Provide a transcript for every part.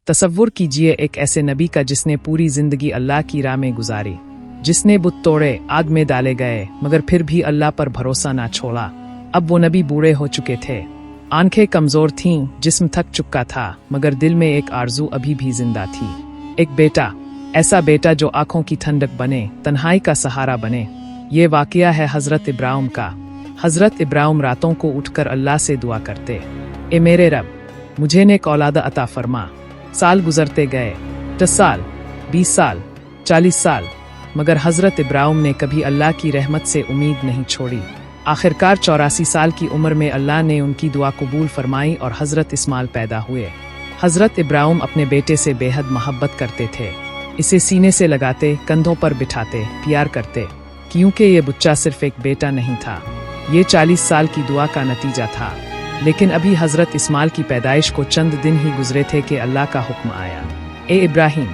तसव्वुर कीजिए एक ऐसे नबी का जिसने पूरी जिंदगी अल्लाह की राह में गुजारी, जिसने बुत तोड़े, आग में डाले गए, मगर फिर भी अल्लाह पर भरोसा ना छोड़ा। अब वो नबी बूढ़े हो चुके थे, आंखें कमजोर थीं, जिस्म थक चुका था, मगर दिल में एक आरजू अभी भी जिंदा थी। एक बेटा, ऐसा बेटा जो आंखों की ठंडक बने, तन्हाई का सहारा बने। ये वाकया है हजरत इब्राहिम का। हजरत इब्राहिम रातों को उठकर अल्लाह से दुआ करते, ए मेरे रब, मुझे नेक औलाद अता फरमा। साल गुजरते गए, 10 साल, 20 साल, 40 साल, मगर हजरत इब्राहिम ने कभी अल्लाह की रहमत से उम्मीद नहीं छोड़ी। आखिरकार 84 साल की उम्र में अल्लाह ने उनकी दुआ कबूल फरमाई और हजरत इस्माइल पैदा हुए। हजरत इब्राहिम अपने बेटे से बेहद मोहब्बत करते थे। इसे सीने से लगाते, कंधों पर बिठाते, प्यार करते, क्योंकि ये बच्चा सिर्फ एक बेटा नहीं था, ये 40 साल की दुआ का नतीजा था। लेकिन अभी हजरत इस्माइल की पैदाइश को चंद दिन ही गुजरे थे कि अल्लाह का हुक्म आया, ए इब्राहिम,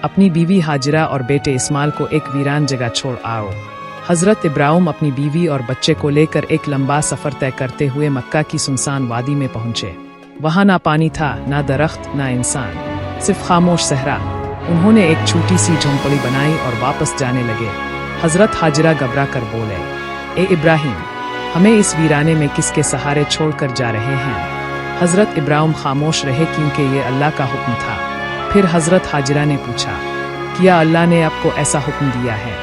अपनी बीवी हाजिरा और बेटे इस्माइल को एक वीरान जगह छोड़ आओ। हजरत इब्राहिम अपनी बीवी और बच्चे को लेकर एक लंबा सफर तय करते हुए मक्का की सुनसान वादी में पहुंचे। वहां ना पानी था, ना दरख्त, ना इंसान, सिर्फ खामोश सहरा। उन्होंने एक छोटी सी झोंपड़ी बनाई और वापस जाने लगे। हजरत हाजिरा घबरा कर बोले, ए इब्राहिम, हमें इस वीराने में किसके सहारे छोड़कर जा रहे हैं? हजरत इब्राहिम खामोश रहे क्योंकि ये अल्लाह का हुक्म था। फिर हजरत हाजिरा ने पूछा, क्या अल्लाह ने आपको ऐसा हुक्म दिया है?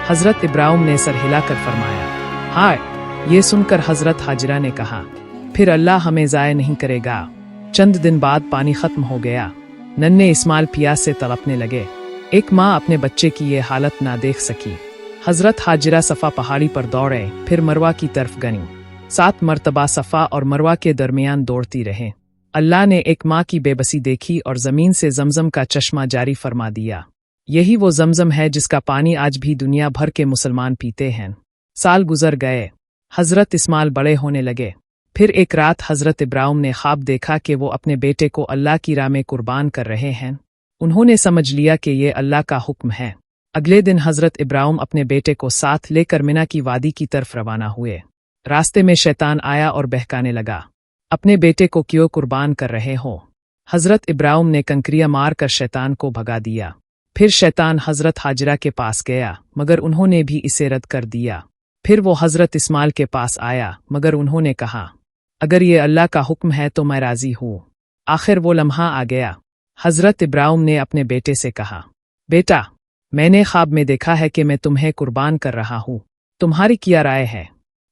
हजरत इब्राहिम ने सर हिलाकर फरमाया, हाँ। ये सुनकर हजरत हाजिरा ने कहा, फिर अल्लाह हमें ज़ाय नहीं करेगा। चंद दिन बाद पानी खत्म हो गया। नन्हे इस्माइल प्यास से तड़पने लगे। एक माँ अपने बच्चे की ये हालत ना देख सकी। हजरत हाजिरा सफ़ा पहाड़ी पर दौड़े, फिर मरवा की तरफ गईं। 7 मरतबा सफ़ा और मरवा के दरमियान दौड़ती रहे। अल्लाह ने एक माँ की बेबसी देखी और ज़मीन से जमजम का चश्मा जारी फरमा दिया। यही वो जमजम है जिसका पानी आज भी दुनिया भर के मुसलमान पीते हैं। साल गुजर गए, हजरत इस्माइल बड़े होने लगे। फिर एक रात हजरत इब्राहिम ने ख्वाब देखा कि वो अपने बेटे को अल्लाह की राह में कुर्बान कर रहे हैं। उन्होंने समझ लिया कि ये अल्लाह का हुक्म है। अगले दिन हजरत इब्राहिम अपने बेटे को साथ लेकर मिना की वादी की तरफ रवाना हुए। रास्ते में शैतान आया और बहकाने लगा, अपने बेटे को क्यों कुर्बान कर रहे हो? हजरत इब्राहिम ने कंकरियां मारकर शैतान को भगा दिया। फिर शैतान हजरत हाजिरा के पास गया, मगर उन्होंने भी इसे रद्द कर दिया। फिर वो हजरत इस्माइल के पास आया, मगर उन्होंने कहा, अगर ये अल्लाह का हुक्म है तो मैं राजी हूँ। आखिर वो लम्हा आ गया। हजरत इब्राहिम ने अपने बेटे से कहा, बेटा, मैंने ख्वाब में देखा है कि मैं तुम्हें कुर्बान कर रहा हूँ, तुम्हारी क्या राय है?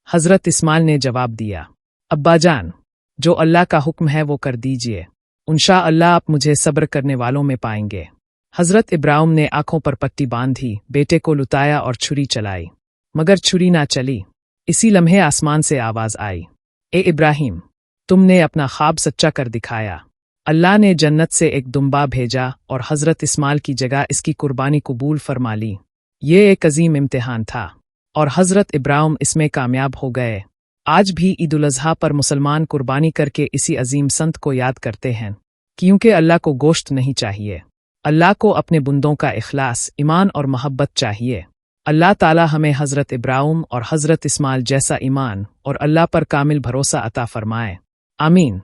हजरत इस्माइल ने जवाब दिया, अब्बाजान, जो अल्लाह का हुक्म है वो कर दीजिए। इंशाअल्लाह आप मुझे सब्र करने वालों में पाएंगे। हजरत इब्राहिम ने आंखों पर पट्टी बांधी, बेटे को लुटाया और छुरी चलाई, मगर छुरी ना चली। इसी लम्हे आसमान से आवाज आई, ए इब्राहिम, तुमने अपना ख्वाब सच्चा कर दिखाया। अल्लाह ने जन्नत से एक दुम्बा भेजा और हजरत इस्माइल की जगह इसकी कुर्बानी कबूल फरमा ली। ये एक अजीम इम्तिहान था और हजरत इब्राहिम इसमें कामयाब हो गए। आज भी ईद उल अज़हा पर मुसलमान कुर्बानी करके इसी अजीम संत को याद करते हैं, क्योंकि अल्लाह को गोश्त नहीं चाहिए। अल्लाह को अपने बुंदों का इखलास, ईमान और मोहब्बत चाहिए। अल्लाह ताला हमें हजरत इब्राहिम और हजरत इस्माइल जैसा ईमान और अल्लाह पर कामिल भरोसा अता फरमाए। आमीन।